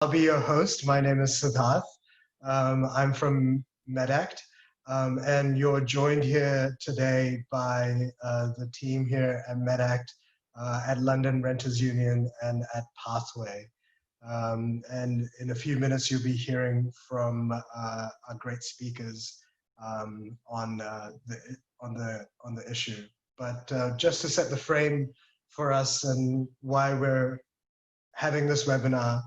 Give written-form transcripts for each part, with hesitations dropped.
I'll be your host. My name is Siddharth. I'm from Medact, and you're joined here today by the team here at Medact, at London Renters Union, and at Pathway. And in a few minutes, you'll be hearing from our great speakers on the issue. But just to set the frame for us and why we're having this webinar,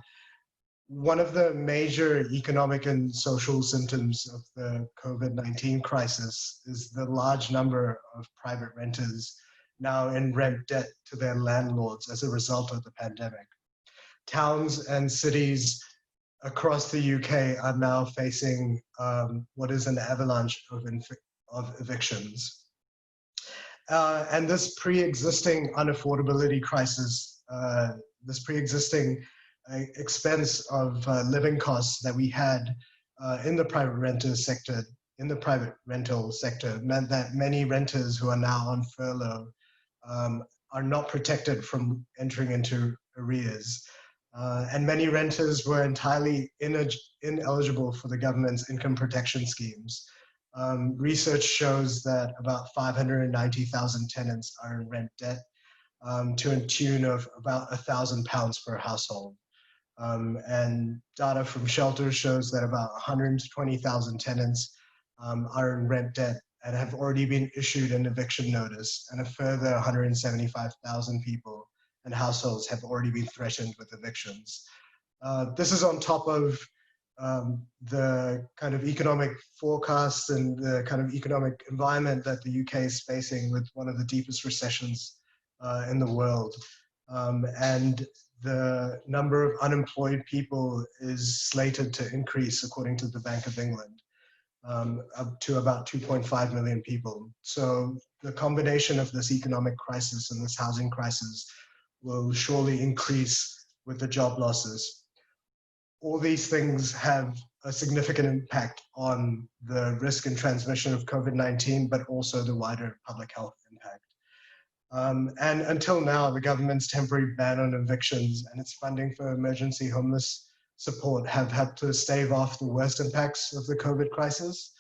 one of the major economic and social symptoms of the COVID-19 crisis is the large number of private renters now in rent debt to their landlords as a result of the pandemic. Towns and cities across the UK are now facing what is an avalanche of evictions. And this pre-existing unaffordability crisis, this pre-existing expense of living costs that we had in the private rental sector, meant that many renters who are now on furlough are not protected from entering into arrears. And many renters were entirely ineligible for the government's income protection schemes. Research shows that about 590,000 tenants are in rent debt to a tune of about £1,000 per household. And data from shelters shows that about 120,000 tenants are in rent debt and have already been issued an eviction notice, and a further 175,000 people and households have already been threatened with evictions. This is on top of the kind of economic forecasts and the kind of economic environment that the UK is facing, with one of the deepest recessions in the world. And the number of unemployed people is slated to increase, according to the Bank of England, up to about 2.5 million people. So the combination of this economic crisis and this housing crisis will surely increase with the job losses. All these things have a significant impact on the risk and transmission of COVID-19, but also the wider public health impact. And until now, the government's temporary ban on evictions and its funding for emergency homeless support have helped to stave off the worst impacts of the COVID crisis.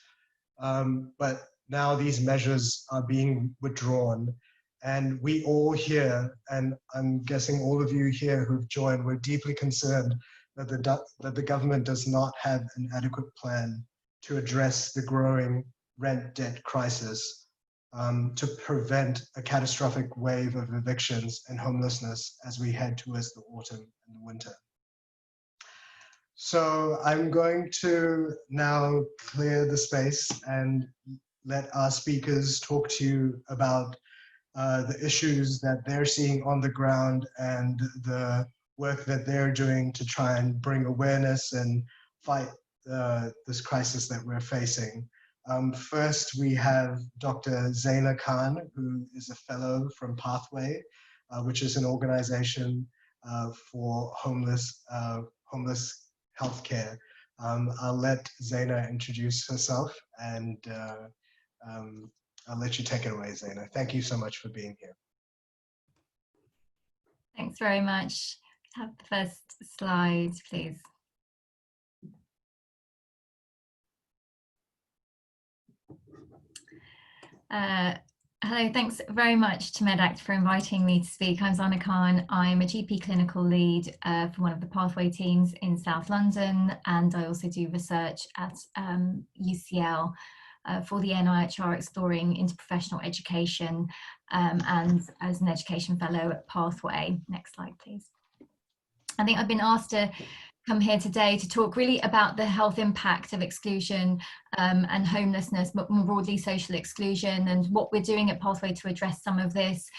But now these measures are being withdrawn, and we all here, and I'm guessing all of you here who've joined, we're deeply concerned that the government does not have an adequate plan to address the growing rent debt crisis, to prevent a catastrophic wave of evictions and homelessness as we head towards the autumn and the winter. So I'm going to now clear the space and let our speakers talk to you about the issues that they're seeing on the ground and the work that they're doing to try and bring awareness and fight this crisis that we're facing. First, we have Dr. Zaina Khan, who is a fellow from Pathway, which is an organization for homeless healthcare. I'll let Zaina introduce herself, and I'll let you take it away, Zaina. Thank you so much for being here. Thanks very much. Have the first slide, please. Hello, thanks very much to Medact for inviting me to speak. I'm Zaina Khan. I'm a GP clinical lead for one of the Pathway teams in South London, and I also do research at UCL for the NIHR exploring interprofessional education, and as an education fellow at Pathway. Next slide, please. I think I've been asked to come here today to talk really about the health impact of exclusion and homelessness, but more broadly social exclusion, and what we're doing at Pathway to address some of this.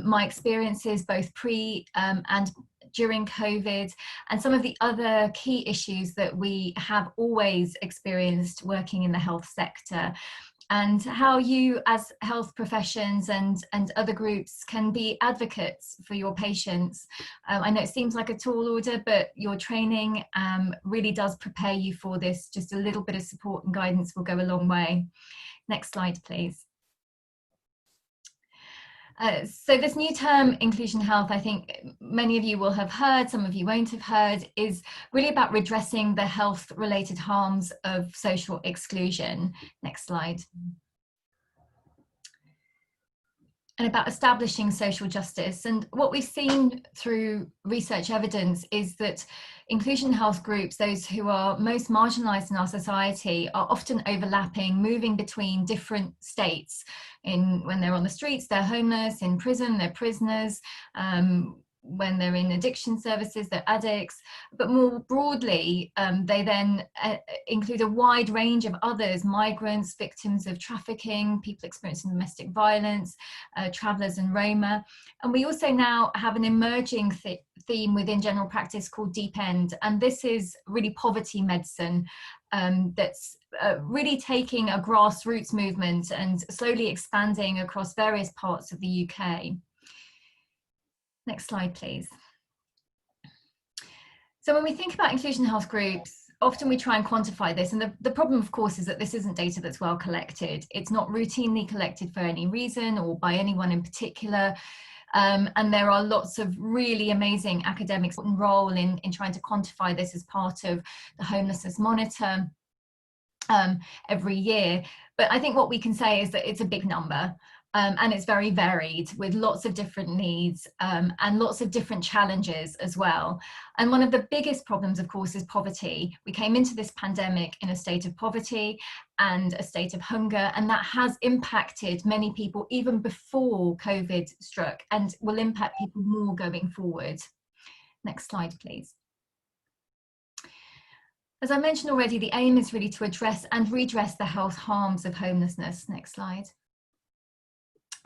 My experiences both pre and during COVID, and some of the other key issues that we have always experienced working in the health sector, and how you as health professions and other groups can be advocates for your patients. I know it seems like a tall order, but your training really does prepare you for this. Just a little bit of support and guidance will go a long way. Next slide, please. So this new term, inclusion health, I think many of you will have heard, some of you won't have heard, is really about redressing the health-related harms of social exclusion. Next slide. And about establishing social justice. And what we've seen through research evidence is that inclusion health groups, those who are most marginalised in our society, are often overlapping, moving between different states. When they're on the streets, they're homeless; in prison, they're prisoners; when they're in addiction services, they're addicts. But more broadly, they then include a wide range of others: migrants, victims of trafficking, people experiencing domestic violence, travellers and Roma. And we also now have an emerging theme within general practice called Deep End, and this is really poverty medicine that's really taking a grassroots movement and slowly expanding across various parts of the UK. Next slide, please. So when we think about inclusion health groups, often we try and quantify this, and the problem, of course, is that this isn't data that's well collected. It's not routinely collected for any reason or by anyone in particular. And there are lots of really amazing academics role in trying to quantify this as part of the homelessness monitor every year. But I think what we can say is that it's a big number. And it's very varied, with lots of different needs and lots of different challenges as well. And one of the biggest problems, of course, is poverty. We came into this pandemic in a state of poverty and a state of hunger, and that has impacted many people even before COVID struck, and will impact people more going forward. Next slide, please. As I mentioned already, the aim is really to address and redress the health harms of homelessness. Next slide.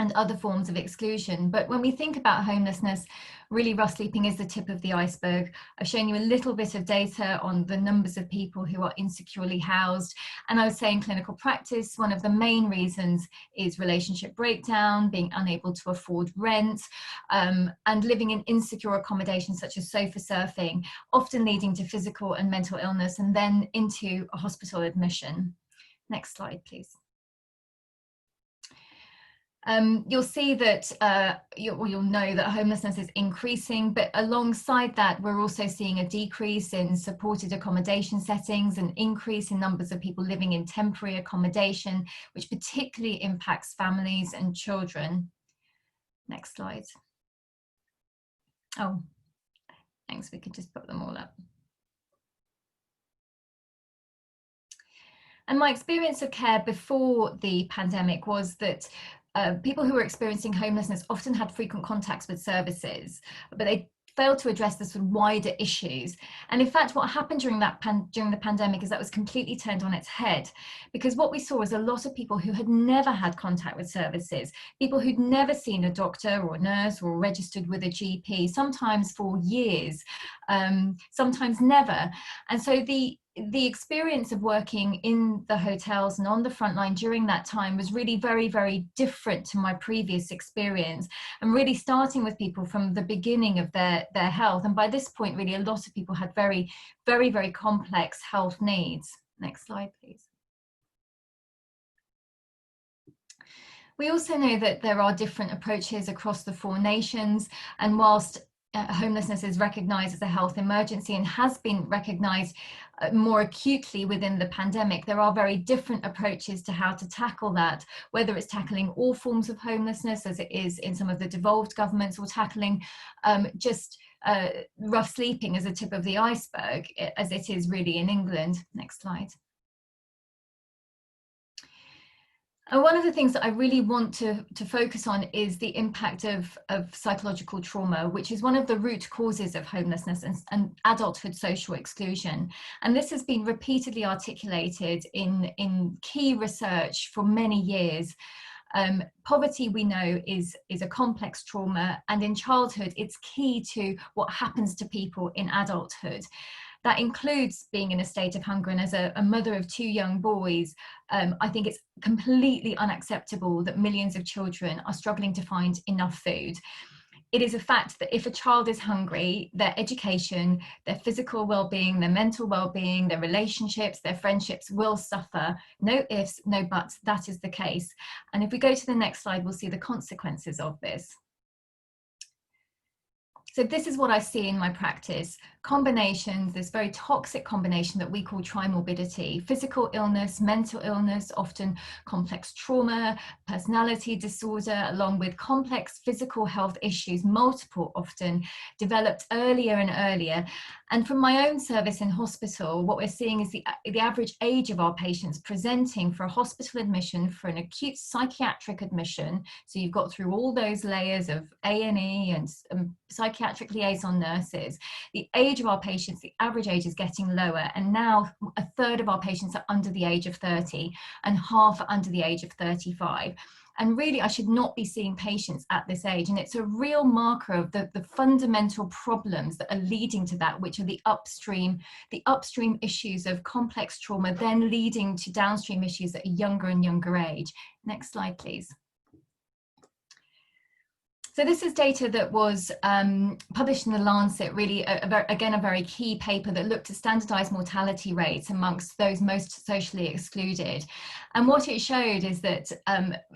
And other forms of exclusion. But when we think about homelessness, really rough sleeping is the tip of the iceberg. I've shown you a little bit of data on the numbers of people who are insecurely housed. And I would say in clinical practice, one of the main reasons is relationship breakdown, being unable to afford rent, and living in insecure accommodations such as sofa surfing, often leading to physical and mental illness and then into a hospital admission. Next slide, please. You'll see that you'll know that homelessness is increasing, but alongside that, we're also seeing a decrease in supported accommodation settings, an increase in numbers of people living in temporary accommodation, which particularly impacts families and children. Next slide. Oh, thanks. We could just put them all up. And my experience of care before the pandemic was that people who were experiencing homelessness often had frequent contacts with services, but they failed to address the sort of wider issues. And in fact, what happened during the pandemic is that was completely turned on its head, because what we saw was a lot of people who had never had contact with services, people who'd never seen a doctor or a nurse or registered with a GP, sometimes for years, sometimes never. And so the experience of working in the hotels and on the front line during that time was really very, very different to my previous experience, and really starting with people from the beginning of their health. And by this point, really, a lot of people had very, very, very complex health needs. Next slide, please. We also know that there are different approaches across the 4 nations, and whilst homelessness is recognised as a health emergency and has been recognised more acutely within the pandemic, there are very different approaches to how to tackle that, whether it's tackling all forms of homelessness as it is in some of the devolved governments, or tackling just rough sleeping as a tip of the iceberg as it is really in England. Next slide. And one of the things that I really want to focus on is the impact of psychological trauma, which is one of the root causes of homelessness and adulthood social exclusion. And this has been repeatedly articulated in key research for many years. Poverty, we know, is a complex trauma, and in childhood, it's key to what happens to people in adulthood. That includes being in a state of hunger, and as a mother of 2 young boys, I think it's completely unacceptable that millions of children are struggling to find enough food. it is a fact that if a child is hungry, their education, their physical well-being, their mental well-being, their relationships, their friendships will suffer. No ifs, no buts, that is the case. And if we go to the next slide, we'll see the consequences of this. So this is what I see in my practice. Combinations, this very toxic combination that we call trimorbidity, physical illness, mental illness, often complex trauma, personality disorder, along with complex physical health issues, multiple often developed earlier and earlier. And from my own service in hospital, what we're seeing is the average age of our patients presenting for a hospital admission, for an acute psychiatric admission. So you've got through all those layers of A&E and psychiatric liaison nurses. The age of our patients, the average age is getting lower. And now a third of our patients are under the age of 30 and half are under the age of 35. And really, I should not be seeing patients at this age. And it's a real marker of the fundamental problems that are leading to that, which are the upstream issues of complex trauma, then leading to downstream issues at a younger and younger age. Next slide, please. So this is data that was published in The Lancet, really, again, a very key paper that looked at standardized mortality rates amongst those most socially excluded. And what it showed is that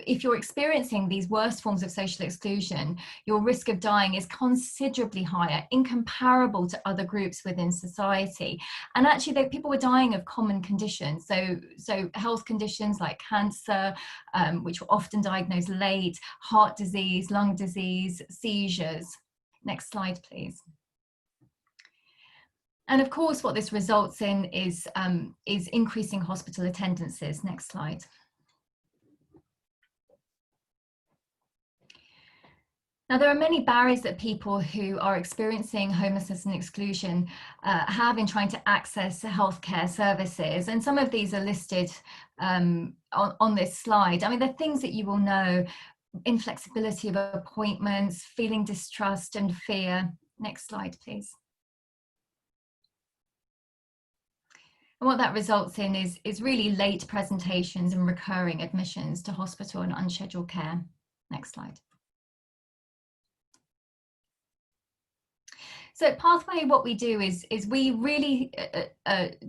if you're experiencing these worst forms of social exclusion, your risk of dying is considerably higher, incomparable to other groups within society. And actually, people were dying of common conditions. So health conditions like cancer, which were often diagnosed late, heart disease, lung disease, seizures. Next slide, please. And of course, what this results in is increasing hospital attendances. Next slide. Now, there are many barriers that people who are experiencing homelessness and exclusion have in trying to access healthcare services. And some of these are listed on this slide. I mean, they're things that you will know: inflexibility of appointments, feeling distrust and fear. Next slide, please. And what that results in is really late presentations and recurring admissions to hospital and unscheduled care. Next slide. So at Pathway, what we do is we really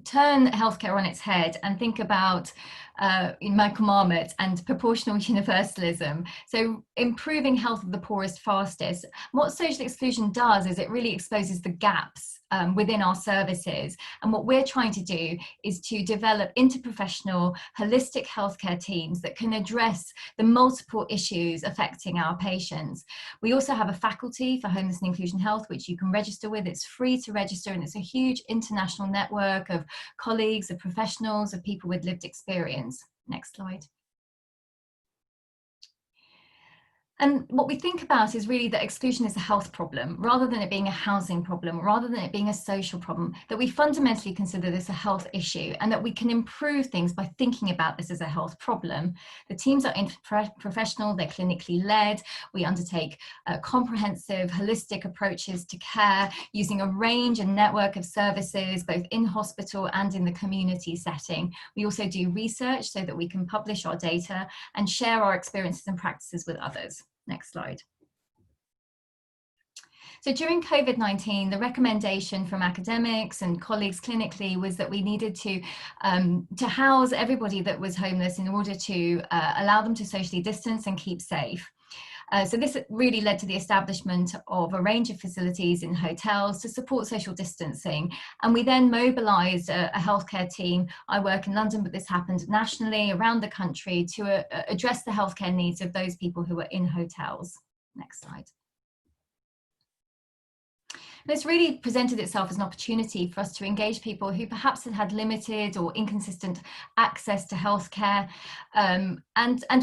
turn healthcare on its head and think about Michael Marmot and proportional universalism. So improving health of the poorest fastest. What social exclusion does is it really exposes the gaps within our services. And what we're trying to do is to develop interprofessional, holistic healthcare teams that can address the multiple issues affecting our patients. We also have a faculty for homeless and inclusion health, which you can register with. It's free to register, and it's a huge international network of colleagues, of professionals, of people with lived experience. Next slide. And what we think about is really that exclusion is a health problem, rather than it being a housing problem, rather than it being a social problem, that we fundamentally consider this a health issue, and that we can improve things by thinking about this as a health problem. The teams are interprofessional, they're clinically led. We undertake comprehensive, holistic approaches to care using a range and network of services, both in hospital and in the community setting. We also do research so that we can publish our data and share our experiences and practices with others. Next slide. So during COVID-19, the recommendation from academics and colleagues clinically was that we needed to house everybody that was homeless in order to allow them to socially distance and keep safe. So this really led to the establishment of a range of facilities in hotels to support social distancing. And we then mobilized a healthcare team. I work in London, but this happened nationally around the country to address the healthcare needs of those people who were in hotels. Next slide. And it's really presented itself as an opportunity for us to engage people who perhaps had had limited or inconsistent access to healthcare, and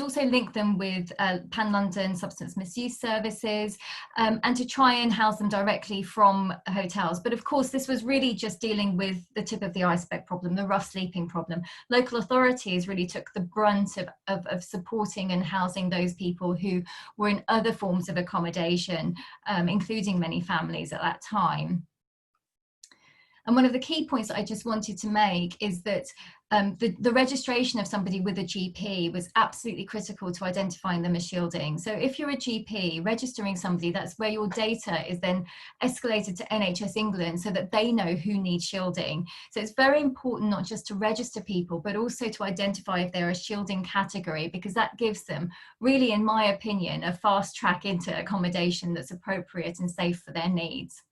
also link them with Pan-London substance misuse services, and to try and house them directly from hotels. But of course, this was really just dealing with the tip of the iceberg problem, the rough sleeping problem. Local authorities really took the brunt of supporting and housing those people who were in other forms of accommodation, including many families at that time. And one of the key points that I just wanted to make is that the registration of somebody with a GP was absolutely critical to identifying them as shielding. So if you're a GP registering somebody, that's where your data is then escalated to NHS England so that they know who needs shielding. So it's very important not just to register people, but also to identify if they're a shielding category, because that gives them, really, in my opinion, a fast track into accommodation that's appropriate and safe for their needs.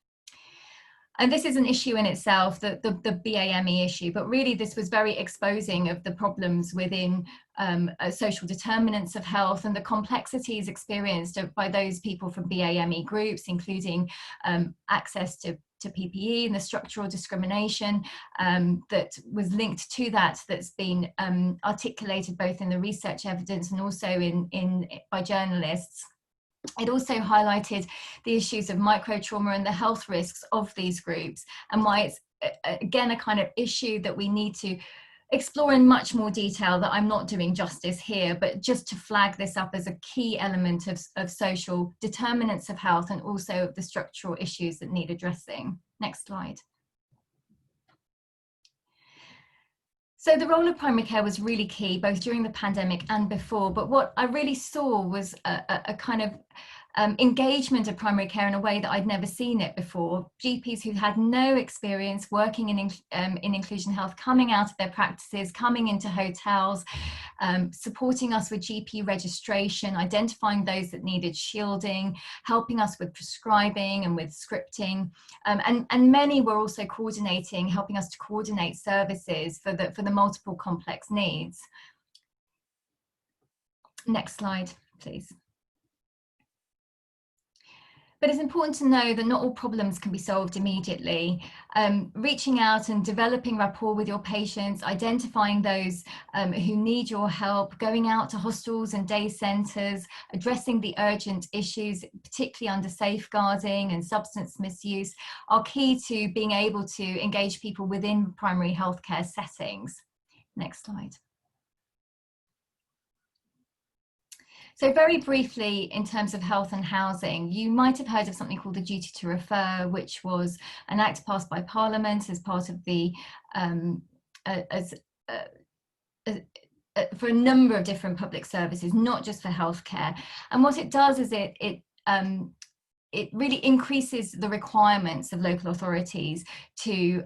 And this is an issue in itself, the BAME issue, but really this was very exposing of the problems within social determinants of health and the complexities experienced by those people from BAME groups, including access to PPE and the structural discrimination that was linked to that, that's been articulated both in the research evidence and also by journalists. It also highlighted the issues of micro-trauma and the health risks of these groups, and why it's, again, a kind of issue that we need to explore in much more detail that I'm not doing justice here, but just to flag this up as a key element of social determinants of health and also of the structural issues that need addressing. Next slide. So the role of primary care was really key, both during the pandemic and before. But what I really saw was a kind of engagement of primary care in a way that I'd never seen it before. GPs who had no experience working in inclusion health, coming out of their practices, coming into hotels, supporting us with GP registration, identifying those that needed shielding, helping us with prescribing and with scripting. And many were also coordinating, helping us to coordinate services for the multiple complex needs. Next slide, please. But it's important to know that not all problems can be solved immediately. Reaching out and developing rapport with your patients, identifying those who need your help, going out to hostels and day centres, addressing the urgent issues, particularly under safeguarding and substance misuse, are key to being able to engage people within primary healthcare settings. Next slide. So very briefly, in terms of health and housing, you might have heard of something called the duty to refer, which was an act passed by Parliament as part of the, for a number of different public services, not just for healthcare. And what it does is it really increases the requirements of local authorities to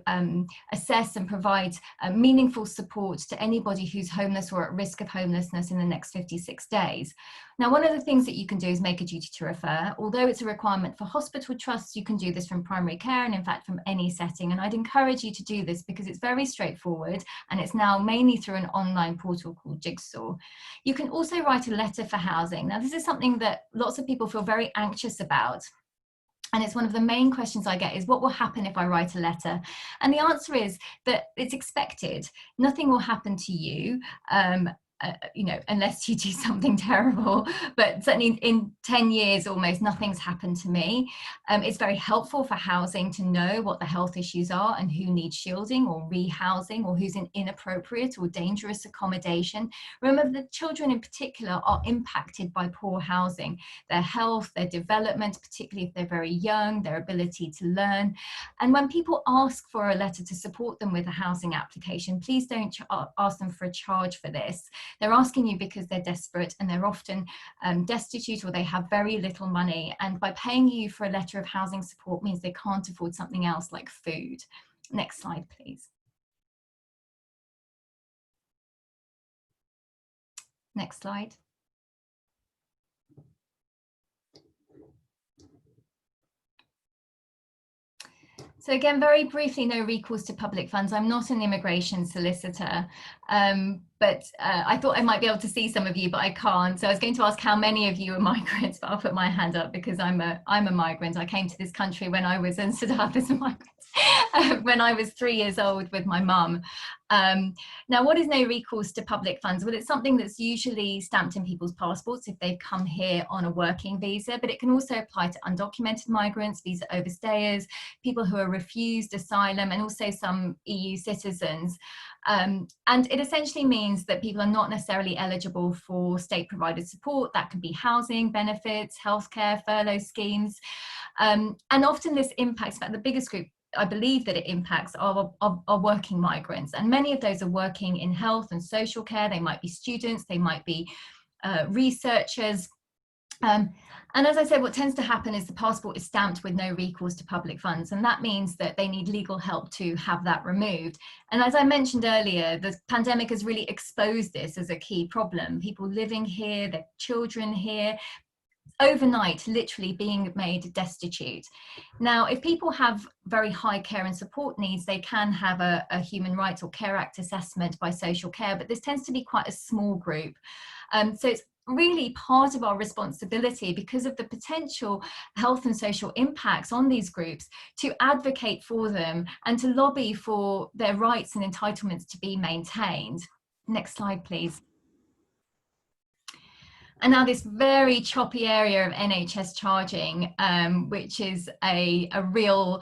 assess and provide meaningful support to anybody who's homeless or at risk of homelessness in the next 56 days. Now, one of the things that you can do is make a duty to refer. Although it's a requirement for hospital trusts, you can do this from primary care and in fact from any setting. And I'd encourage you to do this because it's very straightforward and it's now mainly through an online portal called Jigsaw. You can also write a letter for housing. Now, this is something that lots of people feel very anxious about. And it's one of the main questions I get is, what will happen if I write a letter? And the answer is that it's expected. Nothing will happen to you, you know, unless you do something terrible, but certainly in 10 years almost nothing's happened to me. It's very helpful for housing to know what the health issues are and who needs shielding or rehousing or who's in inappropriate or dangerous accommodation. Remember, the children in particular are impacted by poor housing, their health, their development, particularly if they're very young, their ability to learn. And when people ask for a letter to support them with a housing application, please don't ask them for a charge for this. They're asking you because they're desperate and they're often destitute or they have very little money. And by paying you for a letter of housing support means they can't afford something else like food. Next slide, please. Next slide. So again, very briefly, no recourse to public funds. I'm not an immigration solicitor, but I thought I might be able to see some of you, but I can't. So I was going to ask how many of you are migrants, but I'll put my hand up because I'm a migrant. I came to this country when I was in Sudan as a migrant, when I was 3 years old with my mum. Now, what is no recourse to public funds? Well, it's something that's usually stamped in people's passports if they've come here on a working visa, but it can also apply to undocumented migrants, visa overstayers, people who are refused asylum, and also some EU citizens. And it essentially means that people are not necessarily eligible for state-provided support. That could be housing, benefits, healthcare, furlough schemes. And often this impacts, in fact, the biggest group I believe that it impacts are working migrants, and many of those are working in health and social care. They might be students, they might be researchers. And as I said, what tends to happen is the passport is stamped with no recourse to public funds, and that means that they need legal help to have that removed. And as I mentioned earlier, the pandemic has really exposed this as a key problem. People living here, their children here, overnight literally being made destitute. Now, if people have very high care and support needs, they can have a Human Rights or Care Act assessment by social care, but this tends to be quite a small group. So it's really part of our responsibility, because of the potential health and social impacts on these groups, to advocate for them and to lobby for their rights and entitlements to be maintained. Next slide, please. And now this very choppy area of NHS charging, which is a real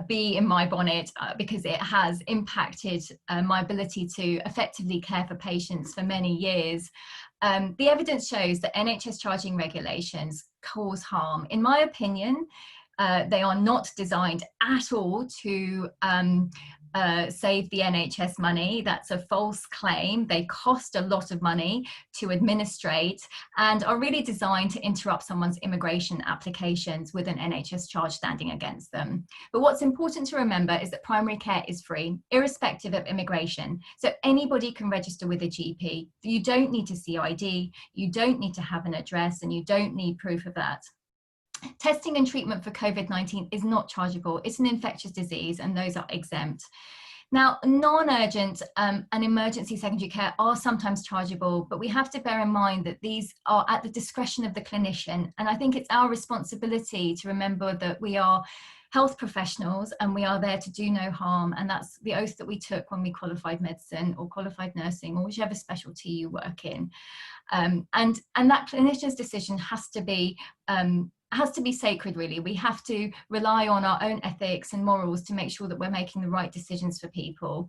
bee in my bonnet, because it has impacted my ability to effectively care for patients for many years. The evidence shows that NHS charging regulations cause harm. In my opinion, they are not designed at all to save the NHS money. That's a false claim. They cost a lot of money to administrate and are really designed to interrupt someone's immigration applications with an NHS charge standing against them. But what's important to remember is that primary care is free, irrespective of immigration. So anybody can register with a GP. You don't need to see ID, you don't need to have an address, and you don't need proof of that. Testing and treatment for COVID-19 is not chargeable. It's an infectious disease, and those are exempt. Now, non-urgent and emergency secondary care are sometimes chargeable, but we have to bear in mind that these are at the discretion of the clinician. And I think it's our responsibility to remember that we are health professionals and we are there to do no harm. And that's the oath that we took when we qualified medicine or qualified nursing or whichever specialty you work in. And that clinician's decision has to be sacred, really. We have to rely on our own ethics and morals to make sure that we're making the right decisions for people.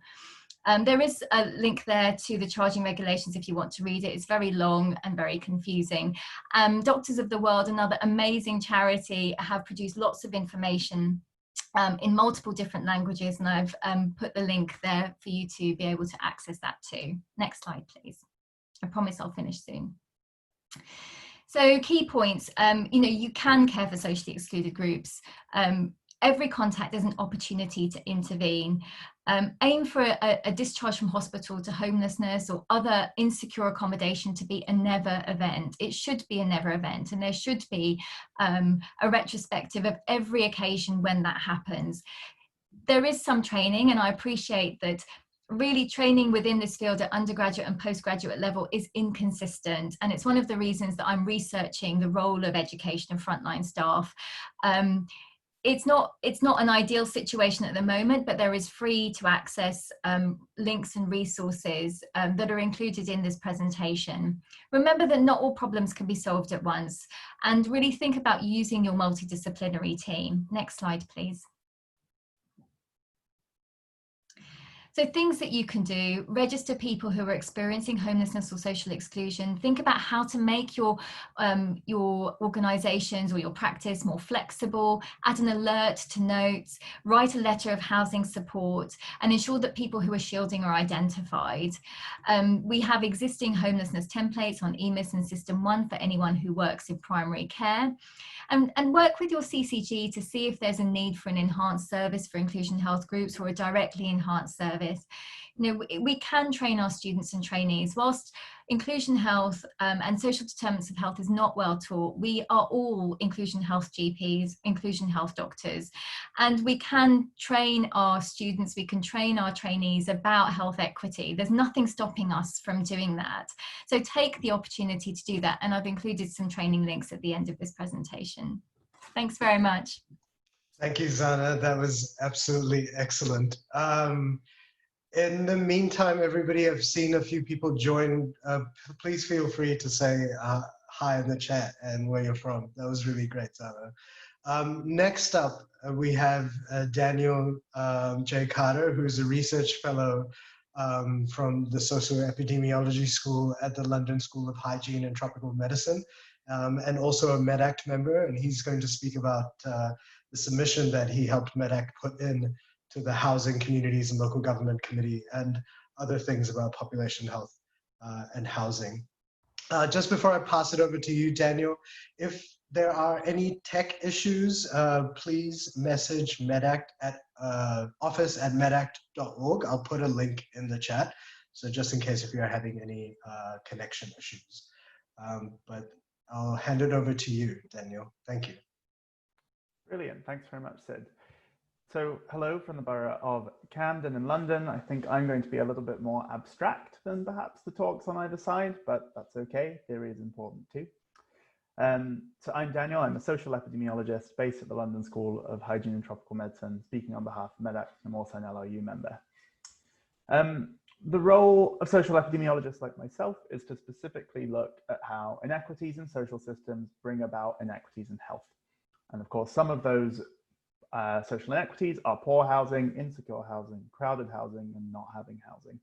There is a link there to the charging regulations if you want to read it. It's very long and very confusing. Doctors of the World, another amazing charity, have produced lots of information in multiple different languages, and I've put the link there for you to be able to access that too. Next slide, please. I promise I'll finish soon. So key points, you can care for socially excluded groups. Every contact is an opportunity to intervene. Aim for a discharge from hospital to homelessness or other insecure accommodation to be a never event. It should be a never event, and there should be a retrospective of every occasion when that happens. There is some training, and I appreciate that really training within this field at undergraduate and postgraduate level is inconsistent, and it's one of the reasons that I'm researching the role of education and frontline staff. It's not an ideal situation at the moment, but there is free to access links and resources that are included in this presentation. Remember that not all problems can be solved at once, and really think about using your multidisciplinary team. Next slide, please. So things that you can do: register people who are experiencing homelessness or social exclusion. Think about how to make your organisations or your practice more flexible. Add an alert to notes. Write a letter of housing support, and ensure that people who are shielding are identified. We have existing homelessness templates on EMIS and System 1 for anyone who works in primary care. And work with your CCG to see if there's a need for an enhanced service for inclusion health groups or a directly enhanced service. We can train our students and trainees. Whilst inclusion health and social determinants of health is not well taught, we are all inclusion health GPs, inclusion health doctors, and we can train our students, we can train our trainees about health equity. There's nothing stopping us from doing that. So take the opportunity to do that, and I've included some training links at the end of this presentation. Thanks very much. Thank you, Zana. That was absolutely excellent. In the meantime, everybody, I've seen a few people join. Please feel free to say hi in the chat and where you're from. That was really great, Zana. Next up, we have Daniel J. Carter, who's a research fellow from the Socio-Epidemiology School at the London School of Hygiene and Tropical Medicine, and also a Medact member, and he's going to speak about the the submission that he helped Medact put in to the Housing, Communities and Local Government Committee, and other things about population health and housing. Just before I pass it over to you, Daniel, if there are any tech issues, please message Medact at office@medact.org. I'll put a link in the chat, so just in case if you're having any connection issues. But I'll hand it over to you, Daniel. Thank you. Brilliant. Thanks very much, Sid. So hello from the borough of Camden in London. I think I'm going to be a little bit more abstract than perhaps the talks on either side, but that's okay. Theory is important too. So I'm Daniel. I'm a social epidemiologist based at the London School of Hygiene and Tropical Medicine, speaking on behalf of Medact. I'm also an LRU member. The role of social epidemiologists like myself is to specifically look at how inequities in social systems bring about inequities in health. And of course, some of those social inequities are poor housing, insecure housing, crowded housing, and not having housing.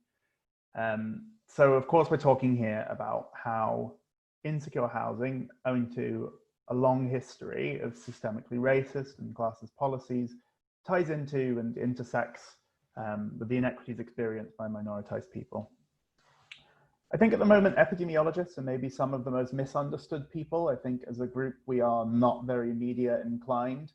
So of course, we're talking here about how insecure housing, owing to a long history of systemically racist and classist policies, ties into and intersects with the inequities experienced by minoritized people. I think at the moment, epidemiologists are maybe some of the most misunderstood people. I think as a group, we are not very media inclined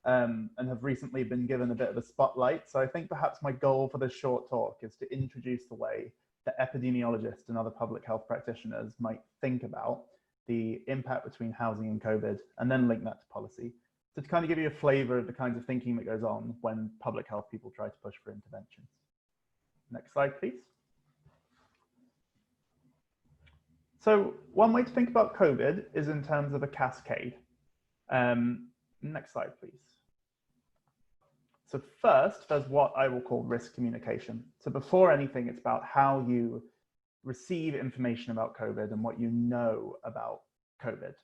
and have recently been given a bit of a spotlight. So I think perhaps my goal for this short talk is to introduce the way that epidemiologists and other public health practitioners might think about the impact between housing and COVID, and then link that to policy. So to kind of give you a flavor of the kinds of thinking that goes on when public health people try to push for interventions. Next slide, please. So one way to think about COVID is in terms of a cascade. Next slide, please. So first, there's what I will call risk communication. So before anything, it's about how you receive information about COVID and what you know about COVID.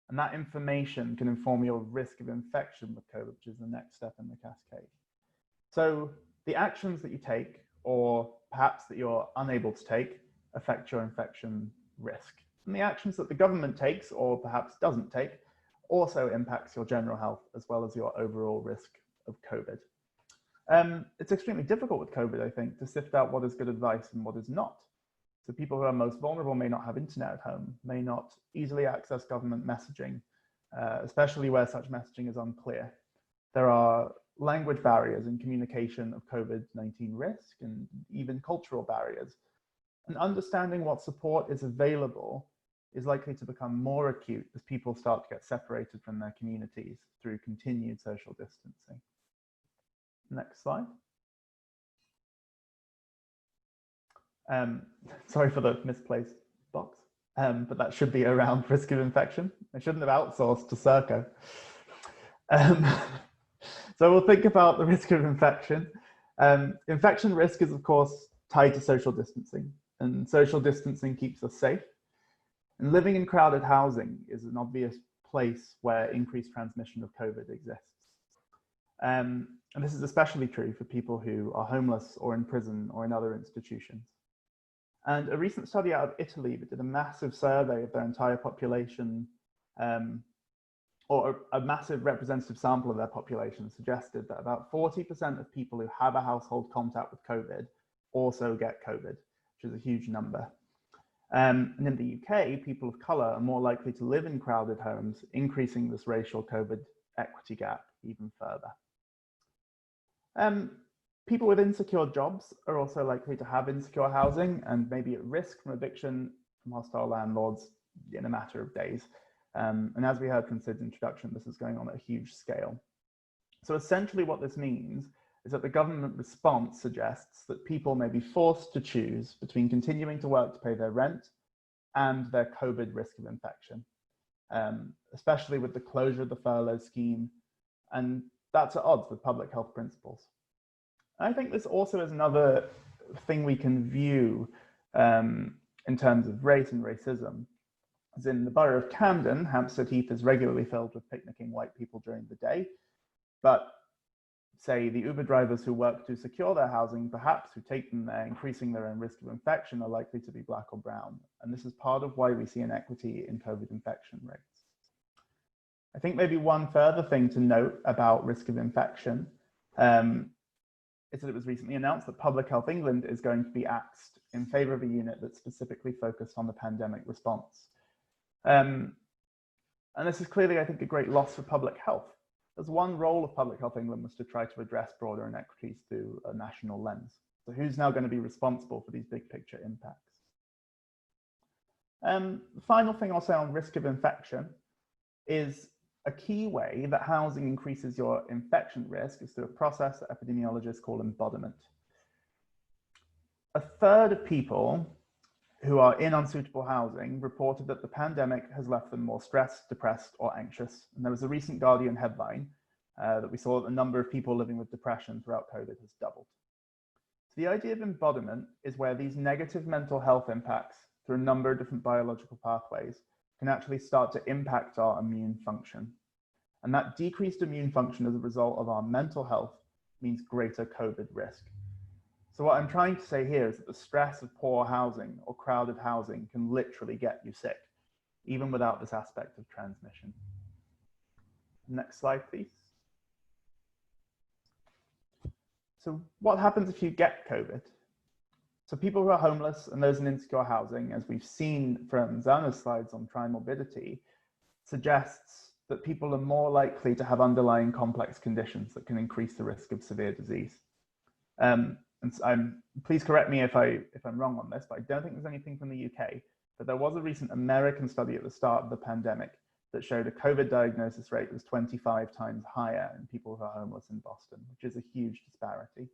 And that information can inform your risk of infection with COVID, which is the next step in the cascade. So the actions that you take, or perhaps that you're unable to take, affect your infection risk. And the actions that the government takes, or perhaps doesn't take, also impacts your general health as well as your overall risk of COVID. It's extremely difficult with COVID, I think, to sift out what is good advice and what is not. So people who are most vulnerable may not have internet at home, may not easily access government messaging, especially where such messaging is unclear. There are language barriers in communication of COVID-19 risk and even cultural barriers. And understanding what support is available is likely to become more acute as people start to get separated from their communities through continued social distancing. Next slide. Sorry for the misplaced box, but that should be around risk of infection. I shouldn't have outsourced to Serco. So we'll think about the risk of infection. Infection risk is, of course, tied to social distancing, and social distancing keeps us safe. And living in crowded housing is an obvious place where increased transmission of COVID exists. And this is especially true for people who are homeless or in prison or in other institutions. And a recent study out of Italy that did a massive survey of their entire population, or a massive representative sample of their population, suggested that about 40% of people who have a household contact with COVID also get COVID, which is a huge number. And in the UK, people of colour are more likely to live in crowded homes, increasing this racial COVID equity gap even further. People with insecure jobs are also likely to have insecure housing and may be at risk from eviction from hostile landlords in a matter of days. And as we heard from Sid's introduction, this is going on at a huge scale. So essentially what this means is that the government response suggests that people may be forced to choose between continuing to work to pay their rent and their COVID risk of infection, especially with the closure of the furlough scheme. And that's at odds with public health principles. I think this also is another thing we can view in terms of race and racism. As in the borough of Camden, Hampstead Heath is regularly filled with picnicking white people during the day, but say the Uber drivers who work to secure their housing, perhaps who take them there, increasing their own risk of infection, are likely to be black or brown. And this is part of why we see inequity in COVID infection rates. I think maybe one further thing to note about risk of infection is that it was recently announced that Public Health England is going to be axed in favour of a unit that's specifically focused on the pandemic response. And this is clearly, I think, a great loss for public health, as one role of Public Health England was to try to address broader inequities through a national lens. So who's now going to be responsible for these big picture impacts? The final thing I'll say on risk of infection is a key way that housing increases your infection risk is through a process that epidemiologists call embodiment. A third of people who are in unsuitable housing reported that the pandemic has left them more stressed, depressed, or anxious. And there was a recent Guardian headline that we saw that the number of people living with depression throughout COVID has doubled. So the idea of embodiment is where these negative mental health impacts through a number of different biological pathways can actually start to impact our immune function. And that decreased immune function as a result of our mental health means greater COVID risk. So what I'm trying to say here is that the stress of poor housing or crowded housing can literally get you sick, even without this aspect of transmission. Next slide, please. So what happens if you get COVID? So people who are homeless and those in insecure housing, as we've seen from Zana's slides on trimorbidity, suggests that people are more likely to have underlying complex conditions that can increase the risk of severe disease. And please correct me if I'm wrong on this, but I don't think there's anything from the UK, but there was a recent American study at the start of the pandemic that showed a COVID diagnosis rate was 25 times higher in people who are homeless in Boston, which is a huge disparity.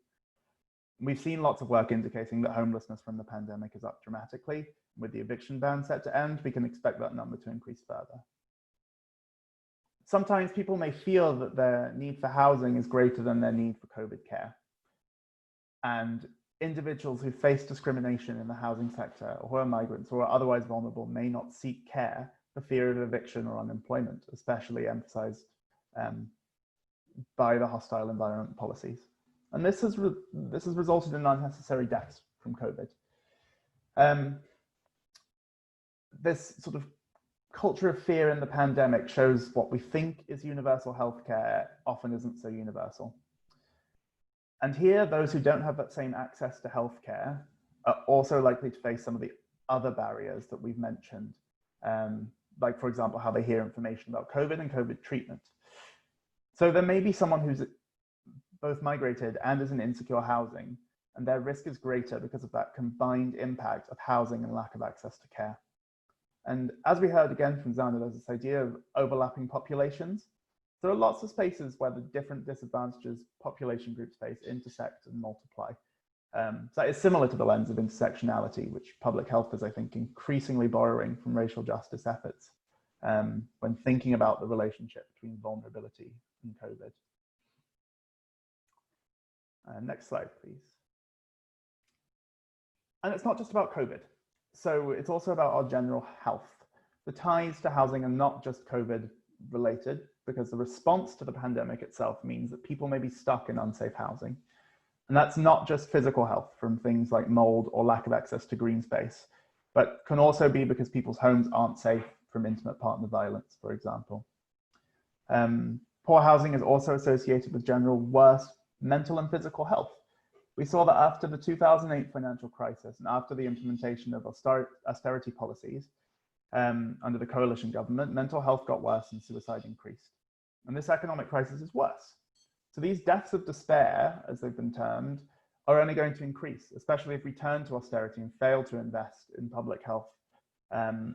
We've seen lots of work indicating that homelessness from the pandemic is up dramatically. With the eviction ban set to end, we can expect that number to increase further. Sometimes people may feel that their need for housing is greater than their need for COVID care. And individuals who face discrimination in the housing sector or who are migrants or are otherwise vulnerable may not seek care for fear of eviction or unemployment, especially emphasized by the hostile environment policies. And this has resulted in unnecessary deaths from COVID. This sort of culture of fear in the pandemic shows what we think is universal healthcare often isn't so universal. And here, those who don't have that same access to healthcare are also likely to face some of the other barriers that we've mentioned, like, for example, how they hear information about COVID and COVID treatment. So there may be someone who's both migrated and is in insecure housing, and their risk is greater because of that combined impact of housing and lack of access to care. And as we heard again from Zana, there's this idea of overlapping populations. There are lots of spaces where the different disadvantages population groups face intersect and multiply. So it's similar to the lens of intersectionality, which public health is, I think, increasingly borrowing from racial justice efforts when thinking about the relationship between vulnerability and COVID. Next slide, please. And it's not just about COVID. So it's also about our general health. The ties to housing are not just COVID related, because the response to the pandemic itself means that people may be stuck in unsafe housing. And that's not just physical health from things like mold or lack of access to green space, but can also be because people's homes aren't safe from intimate partner violence, for example. Poor housing is also associated with general worse mental and physical health. We saw that after the 2008 financial crisis and after the implementation of austerity policies under the coalition government, mental health got worse and suicide increased. And this economic crisis is worse. So these deaths of despair, as they've been termed, are only going to increase, especially if we turn to austerity and fail to invest in public health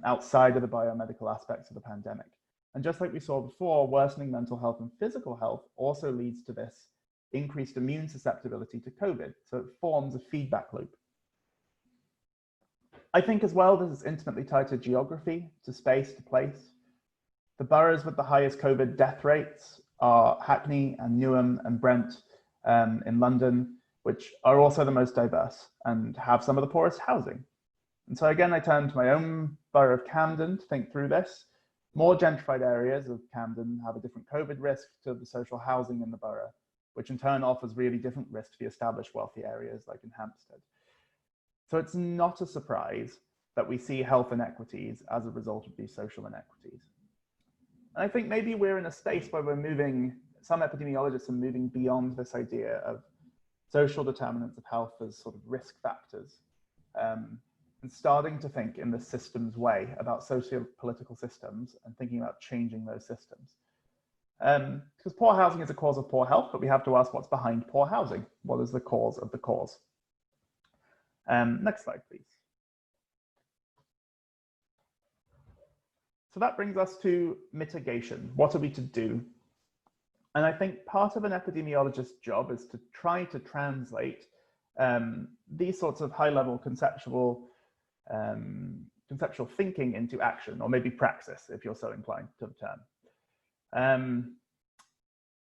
outside of the biomedical aspects of the pandemic. And just like we saw before, worsening mental health and physical health also leads to this increased immune susceptibility to COVID. So it forms a feedback loop. I think as well, this is intimately tied to geography, to space, to place. The boroughs with the highest COVID death rates are Hackney and Newham and Brent in London, which are also the most diverse and have some of the poorest housing. And so again, I turn to my own borough of Camden to think through this. More gentrified areas of Camden have a different COVID risk to the social housing in the borough, which in turn offers really different risk to the established wealthy areas like in Hampstead. So it's not a surprise that we see health inequities as a result of these social inequities. And I think maybe we're in a space where some epidemiologists are moving beyond this idea of social determinants of health as sort of risk factors, and starting to think in the systems way about socio-political systems and thinking about changing those systems. Because poor housing is a cause of poor health, but we have to ask what's behind poor housing. What is the cause of the cause? Next slide, please. So that brings us to mitigation. What are we to do? And I think part of an epidemiologist's job is to try to translate these sorts of high-level conceptual thinking into action, or maybe praxis, if you're so inclined to the term. And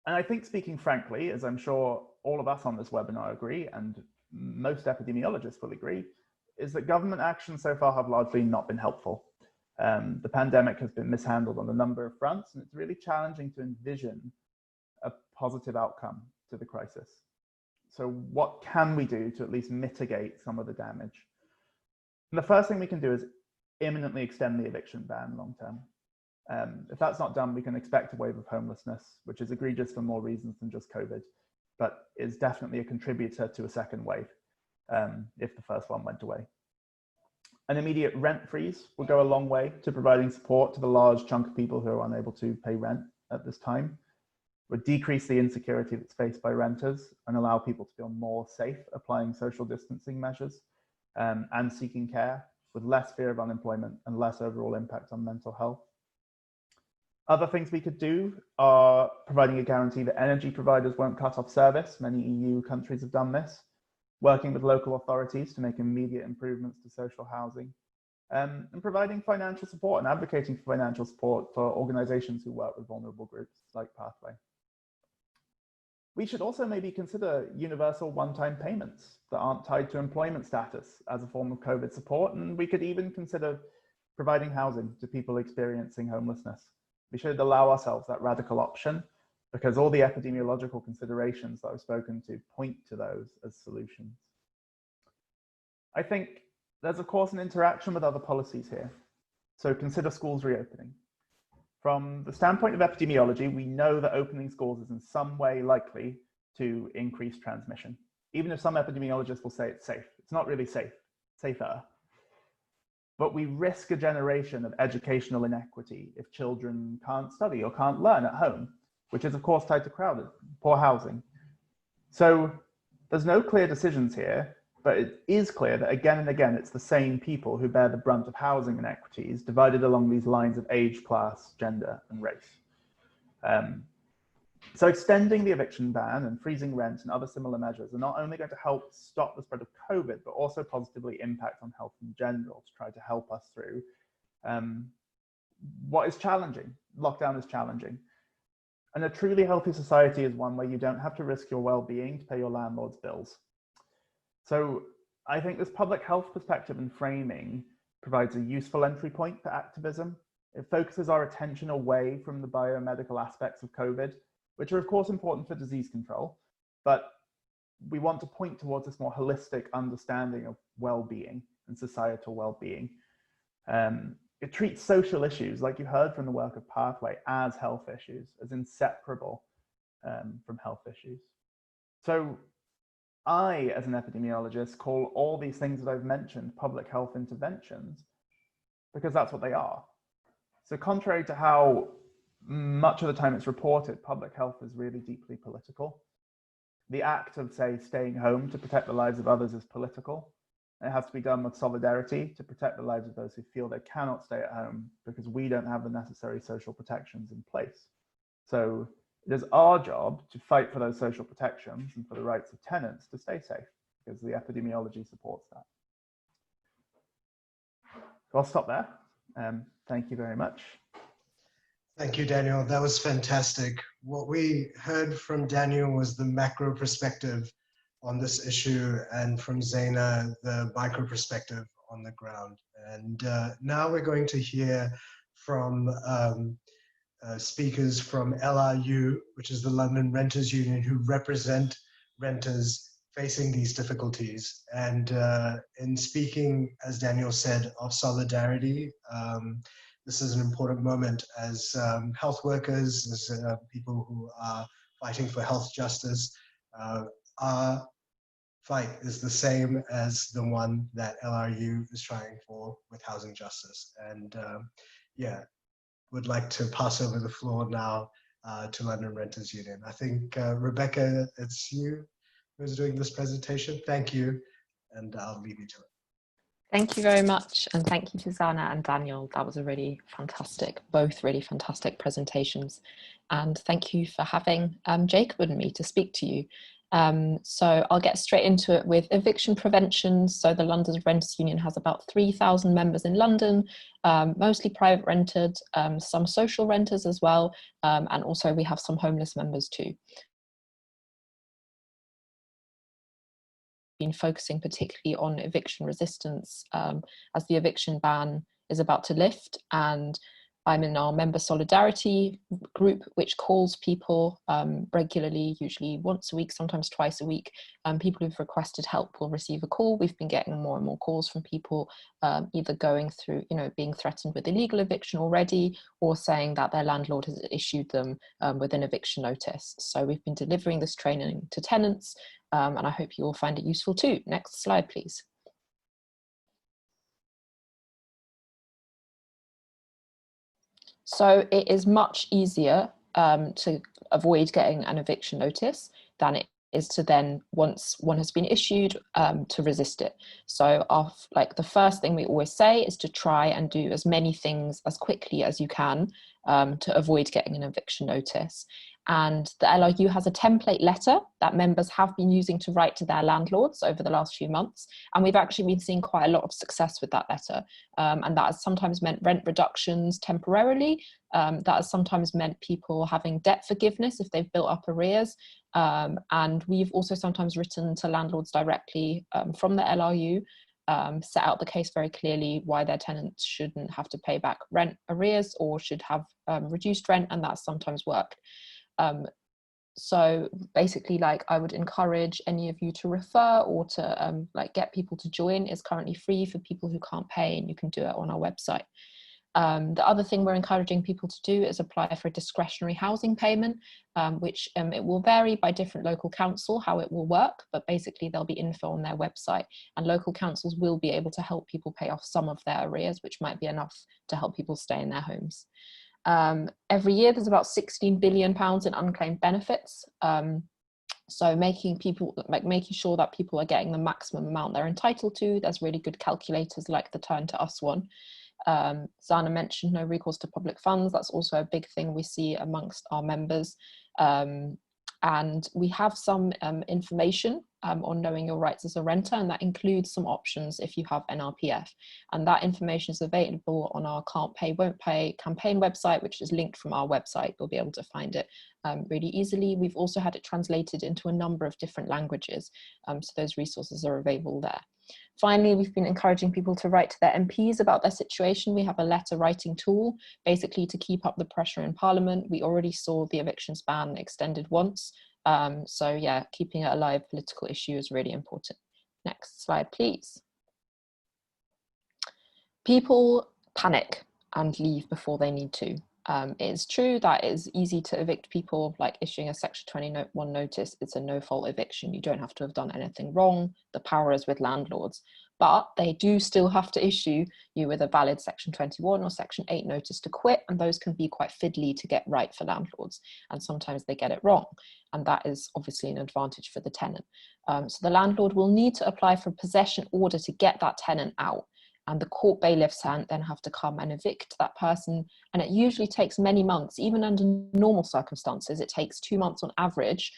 I think, speaking frankly, as I'm sure all of us on this webinar agree, and most epidemiologists will agree, is that government actions so far have largely not been helpful. The pandemic has been mishandled on a number of fronts, and it's really challenging to envision a positive outcome to the crisis. So what can we do to at least mitigate some of the damage? And the first thing we can do is imminently extend the eviction ban long term. If that's not done, we can expect a wave of homelessness, which is egregious for more reasons than just COVID, but is definitely a contributor to a second wave if the first one went away. An immediate rent freeze will go a long way to providing support to the large chunk of people who are unable to pay rent at this time. Would decrease the insecurity that's faced by renters and allow people to feel more safe applying social distancing measures and seeking care, with less fear of unemployment and less overall impact on mental health. Other things we could do are providing a guarantee that energy providers won't cut off service. Many EU countries have done this. Working with local authorities to make immediate improvements to social housing, and providing financial support and advocating for financial support for organizations who work with vulnerable groups like Pathway. We should also maybe consider universal one-time payments that aren't tied to employment status as a form of COVID support, and we could even consider providing housing to people experiencing homelessness. We should allow ourselves that radical option, because all the epidemiological considerations that I've spoken to point to those as solutions. I think there's, of course, an interaction with other policies here. So consider schools reopening. From the standpoint of epidemiology, we know that opening schools is in some way likely to increase transmission. Even if some epidemiologists will say it's safe, it's not really safe, safer. But we risk a generation of educational inequity if children can't study or can't learn at home, which is of course tied to poor housing. So there's no clear decisions here, but it is clear that again and again, it's the same people who bear the brunt of housing inequities divided along these lines of age, class, gender, and race. So extending the eviction ban and freezing rent and other similar measures are not only going to help stop the spread of COVID, but also positively impact on health in general to try to help us through what is challenging. Lockdown is challenging. And a truly healthy society is one where you don't have to risk your well-being to pay your landlord's bills. So I think this public health perspective and framing provides a useful entry point for activism. It focuses our attention away from the biomedical aspects of COVID, which are of course important for disease control, but we want to point towards this more holistic understanding of well-being and societal well-being. It treats social issues, like you heard from the work of Pathway, as health issues, as inseparable from health issues. So I, as an epidemiologist, call all these things that I've mentioned public health interventions, because that's what they are. So contrary to how much of the time it's reported, public health is really deeply political. The act of, say, staying home to protect the lives of others is political. It has to be done with solidarity to protect the lives of those who feel they cannot stay at home because we don't have the necessary social protections in place. So it is our job to fight for those social protections and for the rights of tenants to stay safe, because the epidemiology supports that. So I'll stop there. Thank you very much. Thank you, Daniel. That was fantastic. What we heard from Daniel was the macro perspective on this issue, and from Zaina, the micro perspective on the ground. And now we're going to hear from speakers from LRU, which is the London Renters Union, who represent renters facing these difficulties. And in speaking, as Daniel said, of solidarity, this is an important moment as health workers, as people who are fighting for health justice. Our fight is the same as the one that LRU is trying for with housing justice. And yeah, would like to pass over the floor now to London Renters Union. I think, Rebecca, it's you who's doing this presentation. Thank you, and I'll leave you to it. Thank you very much, and thank you to Zana and Daniel. That was a really fantastic, both really fantastic presentations. And thank you for having Jacob and me to speak to you. So I'll get straight into it with eviction prevention. So the London Renters Union has about 3,000 members in London, mostly private rented, some social renters as well, and also we have some homeless members too. Been focusing particularly on eviction resistance as the eviction ban is about to lift, and I'm in our member solidarity group, which calls people regularly, usually once a week, sometimes twice a week. People who've requested help will receive a call. We've been getting more and more calls from people either going through, being threatened with illegal eviction already, or saying that their landlord has issued them with an eviction notice. So we've been delivering this training to tenants, and I hope you all find it useful too. Next slide, please. So it is much easier to avoid getting an eviction notice than it is to then, once one has been issued, to resist it. So the first thing we always say is to try and do as many things as quickly as you can to avoid getting an eviction notice. And the LRU has a template letter that members have been using to write to their landlords over the last few months. And we've actually been seeing quite a lot of success with that letter. And that has sometimes meant rent reductions temporarily. That has sometimes meant people having debt forgiveness if they've built up arrears. And we've also sometimes written to landlords directly from the LRU, set out the case very clearly why their tenants shouldn't have to pay back rent arrears or should have reduced rent, and that's sometimes worked. So basically, I would encourage any of you to refer or to get people to join. It's currently free for people who can't pay, and you can do it on our website. The other thing we're encouraging people to do is apply for a discretionary housing payment, which it will vary by different local council how it will work, but basically there'll be info on their website, and local councils will be able to help people pay off some of their arrears, which might be enough to help people stay in their homes. Every year there's about £16 billion in unclaimed benefits. So making sure that people are getting the maximum amount they're entitled to. There's really good calculators like the Turn to Us one. Zana mentioned no recourse to public funds. That's also a big thing we see amongst our members. And we have some information on knowing your rights as a renter, and that includes some options if you have NRPF. And that information is available on our Can't Pay, Won't Pay campaign website, which is linked from our website. You'll be able to find it really easily. We've also had it translated into a number of different languages, so those resources are available there. Finally, we've been encouraging people to write to their MPs about their situation. We have a letter writing tool, basically to keep up the pressure in Parliament. We already saw the evictions ban extended once. So yeah, keeping it a live political issue is really important. Next slide, please. People panic and leave before they need to. It's true that it's easy to evict people, like issuing a Section 21 notice. It's a no-fault eviction. You don't have to have done anything wrong. The power is with landlords. But they do still have to issue you with a valid Section 21 or Section 8 notice to quit, and those can be quite fiddly to get right for landlords, and sometimes they get it wrong, and that is obviously an advantage for the tenant. So the landlord will need to apply for a possession order to get that tenant out, and the court bailiffs then have to come and evict that person, and it usually takes many months. Even under normal circumstances, it takes 2 months on average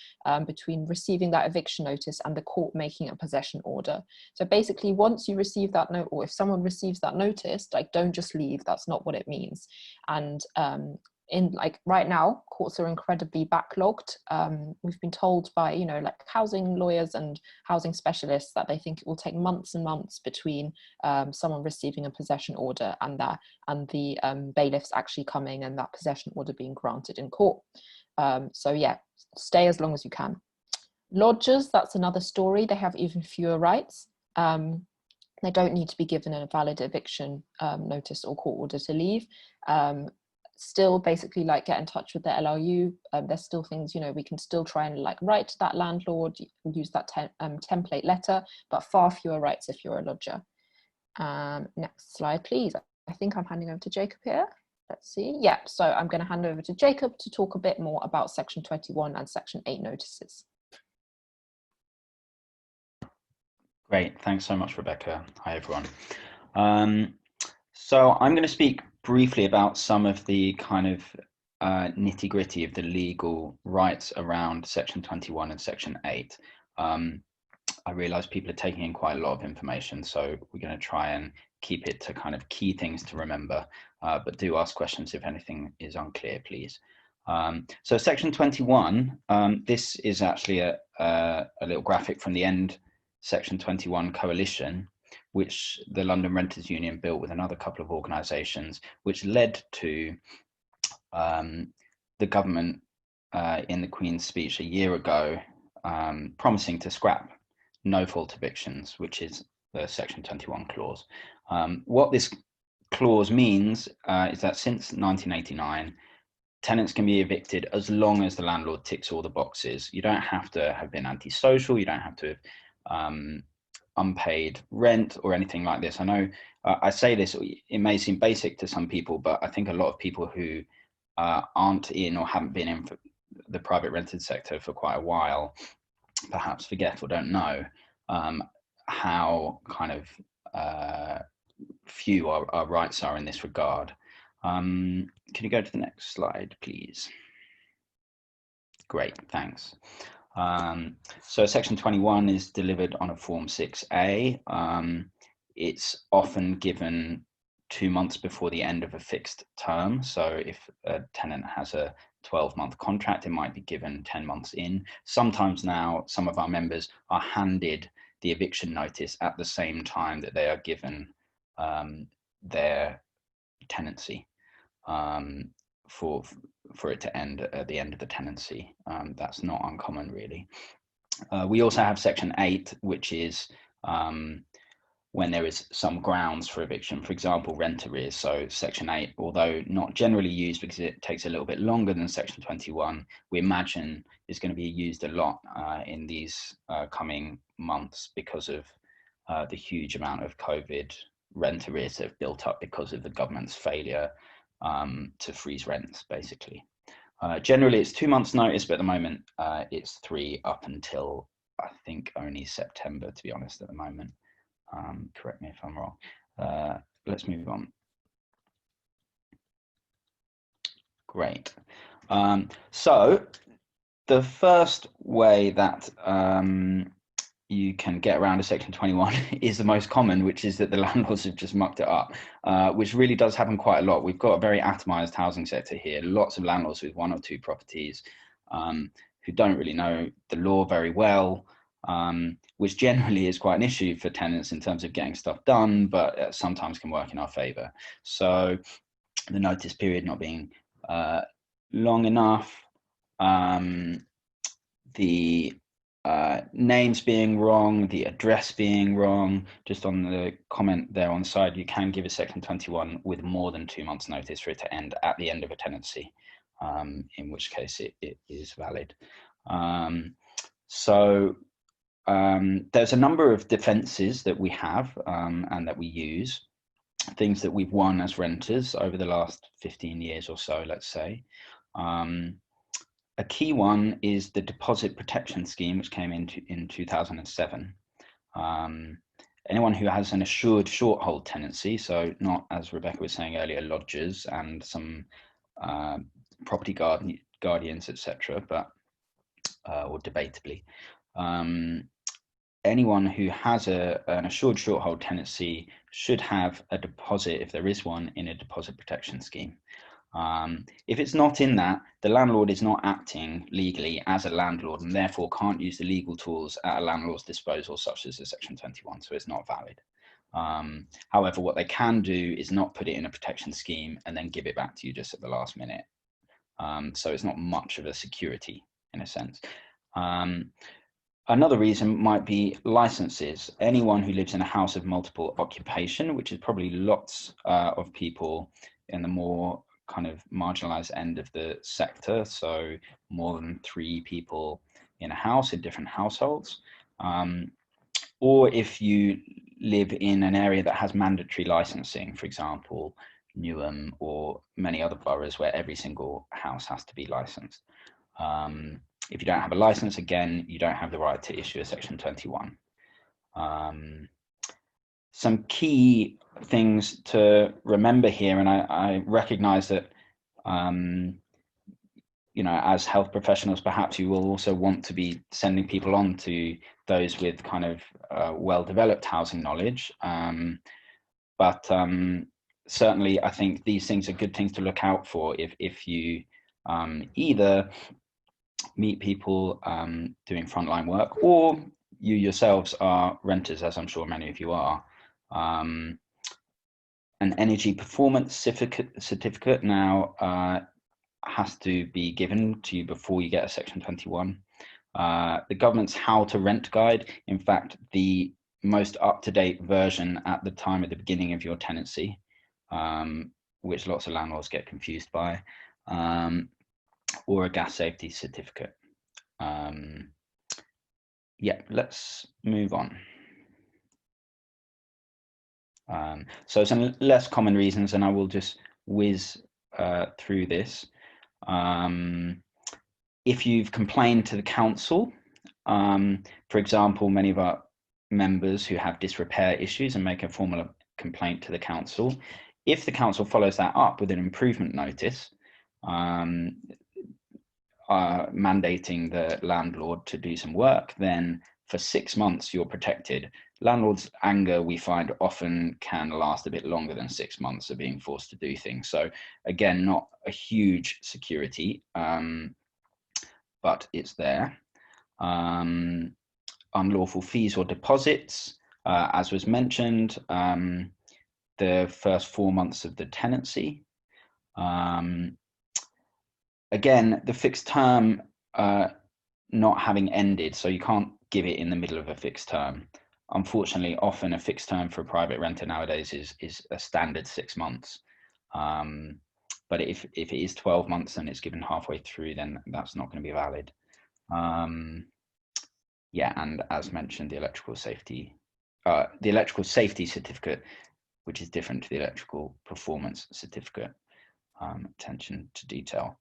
between receiving that eviction notice and the court making a possession order. So basically, once you receive that note, or if someone receives that notice, don't just leave. That's not what it means. And right now, courts are incredibly backlogged. We've been told by housing lawyers and housing specialists that they think it will take months and months between someone receiving a possession order and the bailiffs actually coming and that possession order being granted in court. So yeah, stay as long as you can. Lodgers, that's another story. They have even fewer rights. They don't need to be given a valid eviction notice or court order to leave. Still basically like get in touch with the LRU. There's still things, you know, we can still try and like write to that landlord, use that template letter, but far fewer rights if you're a lodger. Next slide, please. I think I'm handing over to Jacob here. Let's see. Yeah, so I'm going to hand over to Jacob to talk a bit more about Section 21 and Section 8 notices. Great, thanks so much, Rebecca. Hi, everyone. So I'm going to speak briefly about some of the kind of nitty-gritty of the legal rights around Section 21 and Section 8. I realise people are taking in quite a lot of information, so we're going to try and keep it to kind of key things to remember, but do ask questions if anything is unclear, please. So Section 21, this is actually a little graphic from the End Section 21 coalition, which the London Renters Union built with another couple of organisations, which led to the government in the Queen's speech a year ago promising to scrap no-fault evictions, which is the Section 21 clause. What this clause means is that since 1989, tenants can be evicted as long as the landlord ticks all the boxes. You don't have to have been antisocial, you don't have to have unpaid rent or anything like this. I know I say this, it may seem basic to some people, but I think a lot of people who aren't in or haven't been in the private rented sector for quite a while perhaps forget or don't know how kind of few our rights are in this regard. Can you go to the next slide, please? Great, thanks. So Section 21 is delivered on a Form 6A. It's often given 2 months before the end of a fixed term. So if a tenant has a 12-month contract, it might be given 10 months in. Sometimes now, some of our members are handed the eviction notice at the same time that they are given their tenancy for it to end at the end of the tenancy. That's not uncommon, really. We also have Section 8, which is when there is some grounds for eviction, for example, rent arrears. So Section 8, although not generally used because it takes a little bit longer than Section 21, we imagine is going to be used a lot in these coming months because of the huge amount of COVID rent arrears that have built up because of the government's failure to freeze rents, basically. Generally, it's 2 months notice, but at the moment, it's 3 up until, I think, only September, to be honest, at the moment. Correct me if I'm wrong. Let's move on. Great. So the first way that you can get around a Section 21 is the most common, which is that the landlords have just mucked it up, which really does happen quite a lot. We've got a very atomized housing sector here, lots of landlords with 1 or 2 properties who don't really know the law very well, which generally is quite an issue for tenants in terms of getting stuff done, but sometimes can work in our favor. So the notice period not being long enough, the names being wrong, the address being wrong. Just on the comment there on the side, you can give a Section 21 with more than 2 months notice for it to end at the end of a tenancy, in which case it is valid. There's a number of defences that we have and that we use, things that we've won as renters over the last 15 years or so, let's say. A key one is the deposit protection scheme, which came in 2007. Anyone who has an assured short hold tenancy, so not, as Rebecca was saying earlier, lodgers and some property guardians, etc., but or debatably, anyone who has an assured short hold tenancy should have a deposit, if there is one, in a deposit protection scheme. If it's not in that, the landlord is not acting legally as a landlord and therefore can't use the legal tools at a landlord's disposal, such as a Section 21, so it's not valid. However, what they can do is not put it in a protection scheme and then give it back to you just at the last minute. So it's not much of a security in a sense. Another reason might be licenses. Anyone who lives in a house of multiple occupation, which is probably lots of people in the more kind of marginalized end of the sector, so more than 3 people in a house in different households, or if you live in an area that has mandatory licensing, for example, Newham or many other boroughs where every single house has to be licensed. If you don't have a license, again, you don't have the right to issue a Section 21. Some key things to remember here, and I recognize that, you know, as health professionals, perhaps you will also want to be sending people on to those with kind of well-developed housing knowledge. But certainly, I think these things are good things to look out for if you either meet people doing frontline work, or you yourselves are renters, as I'm sure many of you are. An energy performance certificate now has to be given to you before you get a Section 21. The government's How to Rent Guide, in fact, the most up-to-date version at the time of the beginning of your tenancy, which lots of landlords get confused by, or a gas safety certificate. Yeah, let's move on. So some less common reasons, and I will just whiz through this. If you've complained to the council, for example, many of our members who have disrepair issues and make a formal complaint to the council, if the council follows that up with an improvement notice, mandating the landlord to do some work, then for 6 months you're protected. Landlords' anger, we find, often can last a bit longer than 6 months of being forced to do things. So again, not a huge security, but it's there. Unlawful fees or deposits, as was mentioned, the first 4 months of the tenancy. Again, the fixed term not having ended, so you can't give it in the middle of a fixed term. Unfortunately, often a fixed term for a private renter nowadays is a standard 6 months. But if it is 12 months and it's given halfway through, then that's not going to be valid. Yeah, and as mentioned, the electrical safety certificate, which is different to the electrical performance certificate. Attention to detail.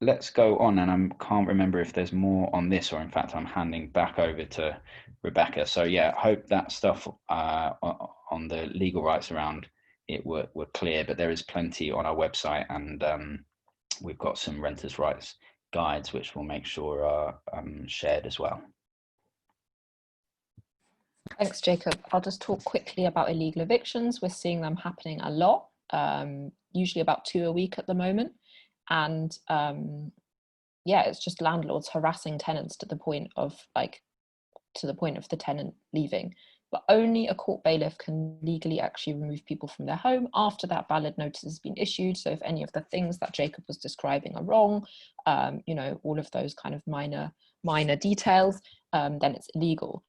Let's go on, and I can't remember if there's more on this, or in fact I'm handing back over to Rebecca. So yeah, hope that stuff on the legal rights around it were clear, but there is plenty on our website, and we've got some renters' rights guides which we'll make sure are shared as well. Thanks, Jacob. I'll just talk quickly about illegal evictions. We're seeing them happening a lot, usually about 2 a week at the moment. And yeah, it's just landlords harassing tenants to the point of the tenant leaving. But only a court bailiff can legally actually remove people from their home after that valid notice has been issued. So if any of the things that Jacob was describing are wrong, you know, all of those kind of minor details, then it's illegal.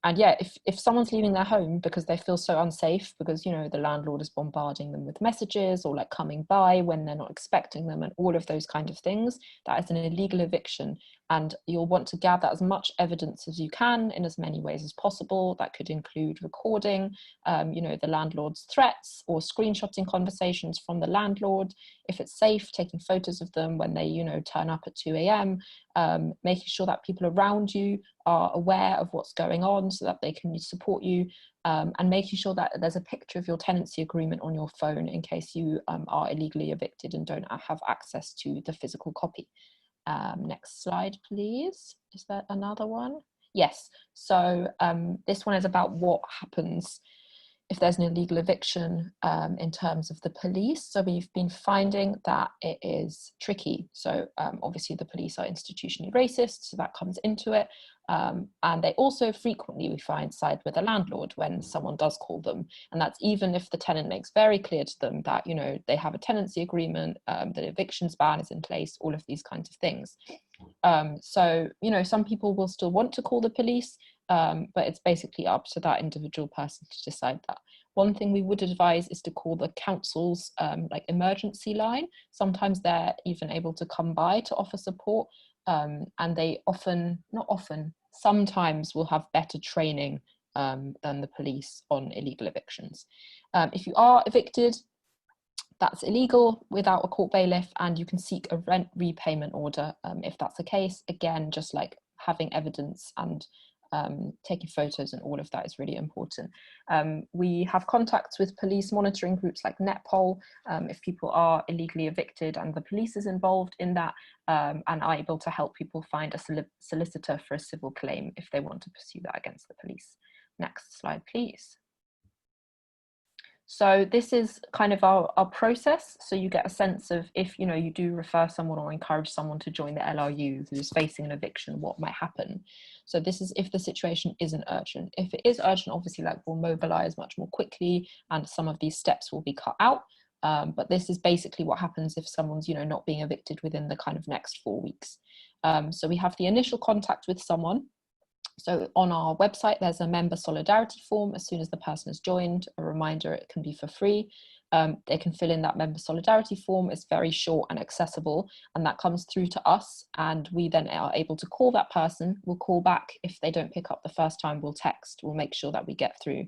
And yeah, if someone's leaving their home because they feel so unsafe, because, you know, the landlord is bombarding them with messages, or like coming by when they're not expecting them, and all of those kind of things, that is an illegal eviction. And you'll want to gather as much evidence as you can in as many ways as possible. That could include recording, you know, the landlord's threats, or screenshotting conversations from the landlord. If it's safe, taking photos of them when they, you know, turn up at 2 a.m, making sure that people around you are aware of what's going on so that they can support you, and making sure that there's a picture of your tenancy agreement on your phone in case you are illegally evicted and don't have access to the physical copy. Next slide, please. Is that another one? Yes. So this one is about what happens if there's an illegal eviction in terms of the police. So we've been finding that it is tricky. So obviously the police are institutionally racist, so that comes into it. And they also frequently, we find, side with the landlord when someone does call them. And that's even if the tenant makes very clear to them that, you know, they have a tenancy agreement, the evictions ban is in place, all of these kinds of things. So, you know, some people will still want to call the police, but it's basically up to that individual person to decide that. One thing we would advise is to call the council's like emergency line. Sometimes they're even able to come by to offer support, and they sometimes will have better training than the police on illegal evictions. If you are evicted, that's illegal without a court bailiff, and you can seek a rent repayment order if that's the case. Again, just like having evidence and taking photos and all of that is really important. We have contacts with police monitoring groups like Netpol if people are illegally evicted and the police is involved in that, and are able to help people find a solicitor for a civil claim if they want to pursue that against the police. Next slide, please. So this is kind of our process. So you get a sense of if, you know, you do refer someone or encourage someone to join the LRU who's facing an eviction, what might happen. So this is if the situation isn't urgent. If it is urgent, obviously, like, we'll mobilize much more quickly and some of these steps will be cut out. But this is basically what happens if someone's, you know, not being evicted within the kind of next 4 weeks. So we have the initial contact with someone. So on our website, there's a member solidarity form. As soon as the person has joined, a reminder, it can be for free. They can fill in that member solidarity form. It's very short and accessible, and that comes through to us, and we then are able to call that person. We'll call back. If they don't pick up the first time, we'll text. We'll make sure that we get through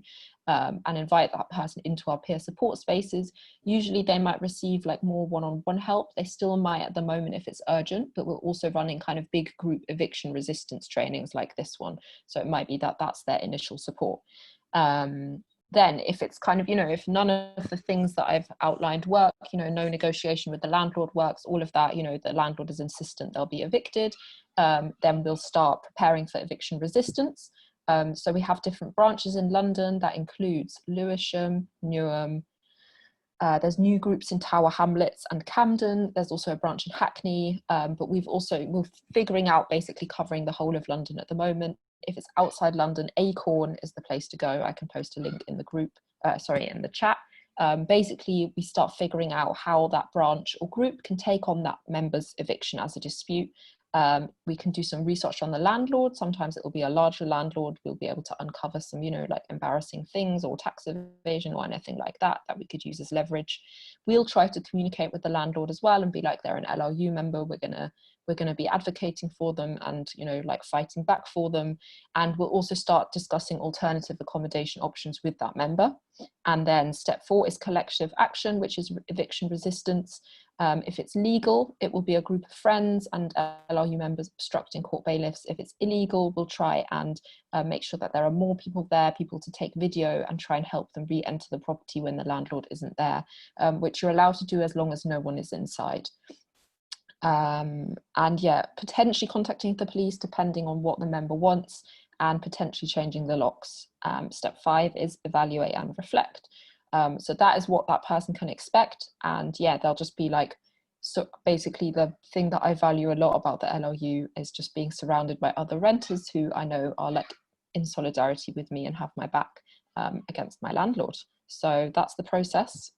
and invite that person into our peer support spaces. Usually they might receive like more one-on-one help. They still might at the moment if it's urgent, but we're also running kind of big group eviction resistance trainings like this one. So it might be that that's their initial support. Then if it's kind of, you know, if none of the things that I've outlined work, you know, no negotiation with the landlord works, all of that, you know, the landlord is insistent they'll be evicted, then we'll start preparing for eviction resistance. So we have different branches in London. That includes Lewisham, Newham. There's new groups in Tower Hamlets and Camden. There's also a branch in Hackney, but we're figuring out basically covering the whole of London at the moment. If it's outside London, Acorn is the place to go. I can post a link in the group, in the chat. Basically, we start figuring out how that branch or group can take on that member's eviction as a dispute. We can do some research on the landlord. Sometimes it will be a larger landlord. We'll be able to uncover some, you know, like embarrassing things or tax evasion or anything like that that we could use as leverage. We'll try to communicate with the landlord as well and be like, they're an LRU member. We're gonna be advocating for them and, you know, like fighting back for them. And we'll also start discussing alternative accommodation options with that member. And then step 4 is collective action, which is eviction resistance. If it's legal, it will be a group of friends and LRU members obstructing court bailiffs. If it's illegal, we'll try and make sure that there are more people there, people to take video and try and help them re-enter the property when the landlord isn't there, which you're allowed to do as long as no one is inside. And yeah, potentially contacting the police depending on what the member wants and potentially changing the locks. Step 5 is evaluate and reflect. So that is what that person can expect. And yeah, they'll just be like, so basically the thing that I value a lot about the LRU is just being surrounded by other renters who I know are like in solidarity with me and have my back against my landlord. So that's the process.